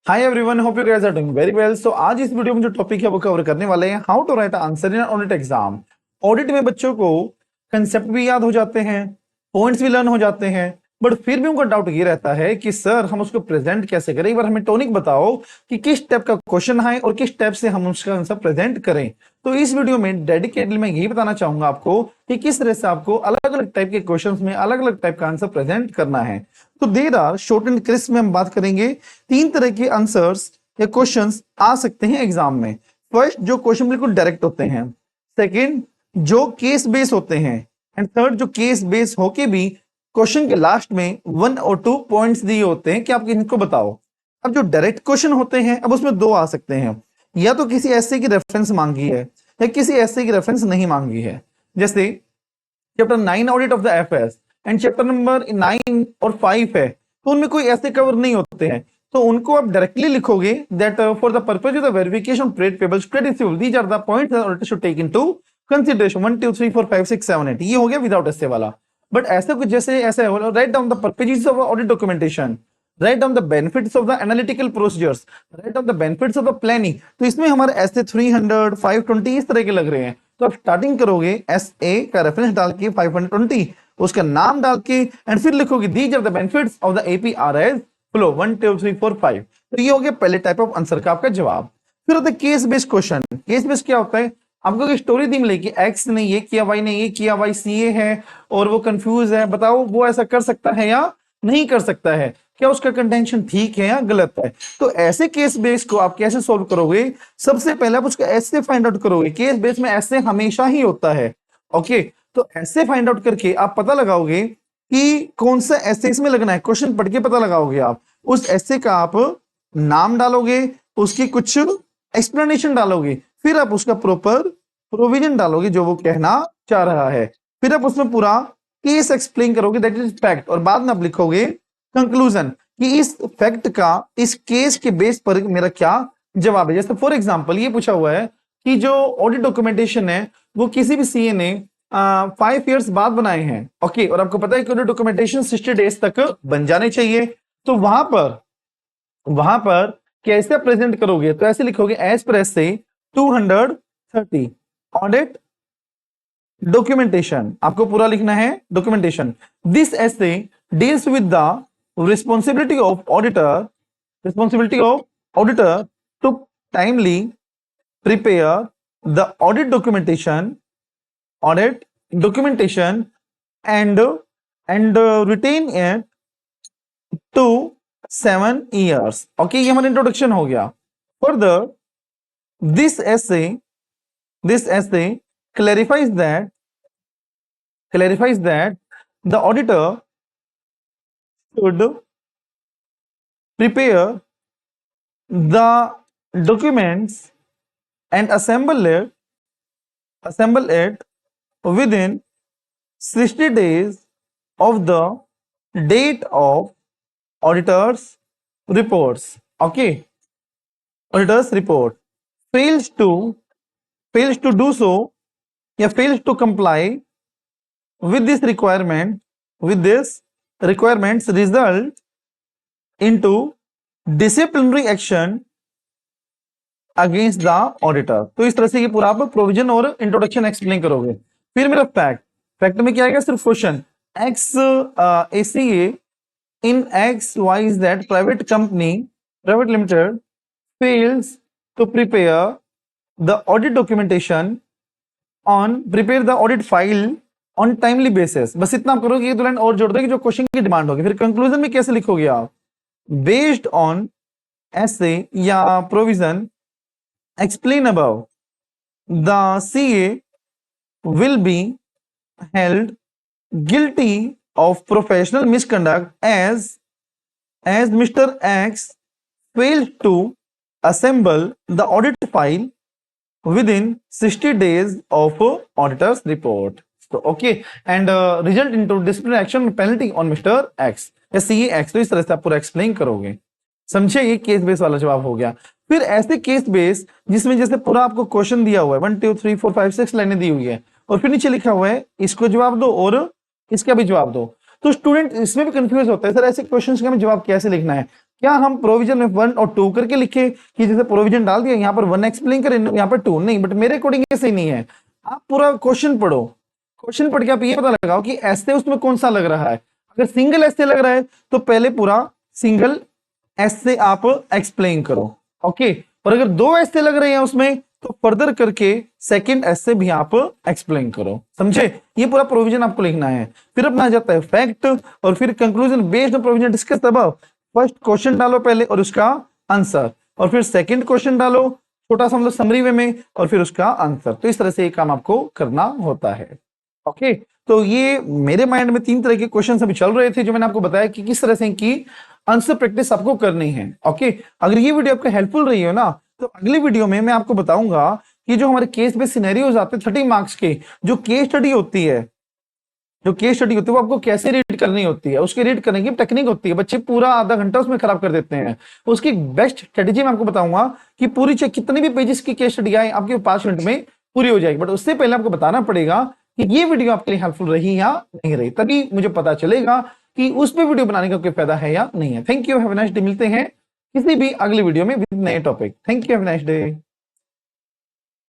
Hi everyone, hope you guys are doing very well. So आज इस video में जो टॉपिक है वो कवर करने वाले हैं how to write answer in audit exam. Audit में बच्चों को कंसेप्ट भी याद हो जाते हैं, पॉइंट्स भी लर्न हो जाते हैं, बट फिर भी उनका डाउट ये रहता है कि सर हम उसको प्रेजेंट कैसे करें। एक बार हमें टॉनिक बताओ कि किस टाइप का क्वेश्चन है और किस टाइप से हम उसका आंसर प्रेजेंट करें। तो इस वीडियो में डेडिकेटली मैं यही बताना चाहूंगा आपको कि किस तरह से आपको अलग अलग टाइप के क्वेश्चंस में अलग अलग टाइप का आंसर प्रेजेंट करना है। तो there are short and crisp में हम बात करेंगे। तीन तरह के आंसर्स या क्वेश्चंस आ सकते हैं एग्जाम में। फर्स्ट, जो क्वेश्चन बिल्कुल डायरेक्ट होते हैं। सेकंड, जो केस बेस होते हैं। एंड थर्ड, जो केस बेस होके भी क्वेश्चन के लास्ट में 1 और 2 पॉइंट्स दिए होते हैं कि आप इनको बताओ। अब जो डायरेक्ट क्वेश्चन होते हैं, अब उसमें दो आ सकते हैं, या तो किसी ऐसे की रेफरेंस मांगी है या किसी ऐसे की रेफरेंस नहीं मांगी है। जैसे chapter 9 audit of the FS and chapter number 9 और 5 है, तो उनमें कोई ऐसे कवर नहीं होते हैं, तो उनको आप डायरेक्टली लिखोगे that for the purpose of the verification trade payables trade receivable these are the points that auditor should take into consideration 1 2 3 4 5 6 7 8। ये हो गया विदाउट ऐसे वाला। बट ऐसे कुछ जैसे ऐसे write down the purposes of audit documentation, write down the benefits of the analytical procedures, write down the benefits of the planning. तो इसमें हमारे ऐसे 300 520 इस तरह के लग रहे हैं। तो आप स्टार्टिंग करोगे एस ए का रेफरेंस डाल के 520, उसका नाम डाल के एंड फिर लिखोगे these are the benefits of the APRS flow 1 2 3 4 5। तो ये हो गया पहले टाइप ऑफ आंसर का आपका जवाब। फिर होता है case based question. Case based क्या होता है? आपको एक स्टोरी दी मिलेगी, एक्स ने ये किया, वाई ने ये किया, वाई सीए है और वो कंफ्यूज है, बताओ वो ऐसा कर सकता है या नहीं कर सकता है, क्या उसका कंटेंशन ठीक है या गलत है। तो ऐसे केस बेस को आप कैसे सॉल्व करोगे? सबसे पहले आप उसका ऐसे फाइंड आउट करोगे। केस बेस में ऐसे हमेशा ही होता है। ओके, तो ऐसे फाइंड आउट करके आप पता लगाओगे कि कौन सा ऐसे इसमें लगना है। क्वेश्चन पढ़ के पता लगाओगे आप। उस ऐसे का आप नाम डालोगे, उसकी कुछ एक्सप्लेनेशन डालोगे, फिर आप उसका प्रॉपर प्रोविजन डालोगे जो वो कहना चाह रहा है, फिर आप उसमें पूरा केस एक्सप्लेन करोगे दैट इज फैक्ट, और बाद में आप लिखोगे कंक्लूजन कि इस फैक्ट का इस केस के बेस पर मेरा क्या जवाब है। जैसे फॉर एग्जांपल ये पूछा हुआ है कि जो ऑडिट डॉक्यूमेंटेशन है वो किसी भी सीए ने 5 इयर्स बाद बनाए हैं। ओके, और आपको पता है कि ऑडिट डॉक्यूमेंटेशन 60 डेज तक बन जाने चाहिए। तो वहां पर कैसे प्रेजेंट करोगे? तो ऐसे लिखोगे एज पर एस से 230 ऑडिट डॉक्यूमेंटेशन, आपको पूरा लिखना है documentation. This essay deals with the responsibility of auditor to timely prepare the audit documentation and retain it to 7 years। Okay, ये हमारा इंट्रोडक्शन हो गया। Further this essay clarifies that the auditor should prepare the documents and assemble it within 60 days of the date of auditor's reports। okay, auditor's report fails to do so या fails to comply with this requirements result into disciplinary action against the auditor. तो इस तरह से ये पूरा आप provision और introduction explain करोगे। फिर मेरा फैक्ट में क्या आएगा? सिर्फ question X ACA in X Y Z private limited fails to prepare the audit documentation prepare the audit file on timely basis. बस इतना आप करोगे, एक दो लाइन और जोड़ दोगे जो क्वेश्चन की डिमांड होगी। फिर कंक्लूजन में कैसे लिखोगे आप? बेस्ड ऑन ऐसे या provision explain above, the CA will be held guilty of professional misconduct as Mr. X failed to assemble the audit file within 60 days of auditor's report। So okay, and result into disciplinary action penalty on Mr. X या CA X। तो इस तरह से आप पूरा explain करोगे। समझे? ये केस बेस वाला जवाब हो गया। फिर ऐसे केस बेस जिसमें जैसे पूरा आपको क्वेश्चन दिया हुआ है 1 2 3 4 5 6 लाइनें दी हुई है और फिर नीचे लिखा हुआ है इसको जवाब दो और इसका भी जवाब दो। तो स्टूडेंट इसमें भी कंफ्यूज होता है, सर ऐसे क्वेश्चंस का हमें जवाब कैसे लिखना है? क्या हम प्रोविजन में 1 और 2 करके लिखे कि जैसे प्रोविजन डाल दिया यहाँ पर 1 एक्सप्लेन करें यहाँ पर 2 नहीं, बट मेरे अकॉर्डिंग ऐसे नहीं है। आप पूरा क्वेश्चन पढ़ो, क्वेश्चन पढ़ के आप ये पता लगाओ कि ऐसे उसमें कौन सा लग रहा है। अगर सिंगल ऐसे लग रहा है तो पहले पूरा सिंगल ऐसे आप एक्सप्लेन करो, ओके। और अगर 2 ऐसे लग रहे हैं उसमें तो फर्दर करके सेकंड ऐसे भी आप एक्सप्लेन करो, समझे। ये पूरा प्रोविजन आपको लिखना है। फिर अपना आ जाता है फैक्ट और फिर conclusion based on provision discuss above. First question डालो पहले और उसका आंसर, और फिर सेकंड क्वेश्चन डालो छोटा सा मतलब समरी वे में, और फिर उसका आंसर। तो इस तरह से ये काम आपको करना होता है, ओके। तो ये मेरे माइंड में 3 तरह के क्वेश्चन अभी चल रहे थे जो मैंने आपको बताया कि किस तरह से की आंसर प्रैक्टिस आपको करनी है, ओके। अगर ये वीडियो आपको हेल्पफुल रही हो ना, तो अगली वीडियो में मैं आपको बताऊंगा कि जो हमारे केस बेस्ड सिनेरियोज आते हैं 30 मार्क्स के, जो केस स्टडी होती है, वो आपको कैसे रीड करनी होती है, उसकी रीड करने की टेक्निक होती है। बच्चे पूरा आधा घंटा उसमें खराब कर देते हैं। उसकी बेस्ट स्ट्रेटेजी मैं आपको बताऊंगा कि पूरी कितनी भी पेजेस की केस स्टडी आए आपके 5 मिनट में पूरी हो जाएगी। बट उससे पहले आपको बताना पड़ेगा कि ये वीडियो आपके लिए हेल्पफुल रही या नहीं रही, तभी मुझे पता चलेगा कि उस पर वीडियो बनाने का कोई फायदा है या नहीं है। Thank you, have a nice day. मिलते हैं किसी भी अगली वीडियो में विद नए topic. Thank you, have a nice day.